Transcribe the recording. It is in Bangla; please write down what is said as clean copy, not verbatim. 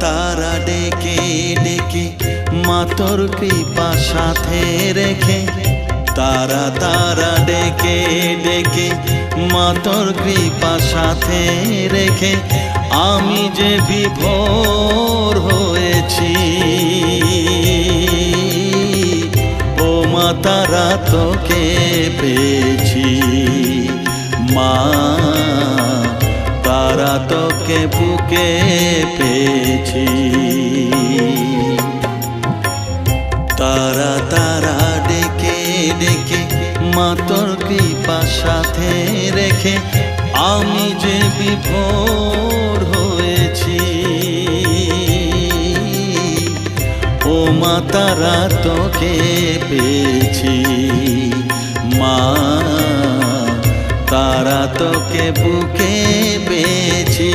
তারা ডেকে ডেকে মা তোর কৃপা সাথে রেখে, তারা তারা ডেকে ডেকে মা তোর কৃপা সাথে রেখে আমি যে বিভোর হয়েছি। ও মা তারা তোকে পেয়েছি, মা তারা তোকে বুকে পেয়েছি। তারা তারা ডেকে ডেকে মা তোর কৃপা সাথে রেখে আমি যে বিভোর হয়েছি। ও মা তারা তোকে পেয়েছি, মা তারা তোকে বুকে পেয়েছি।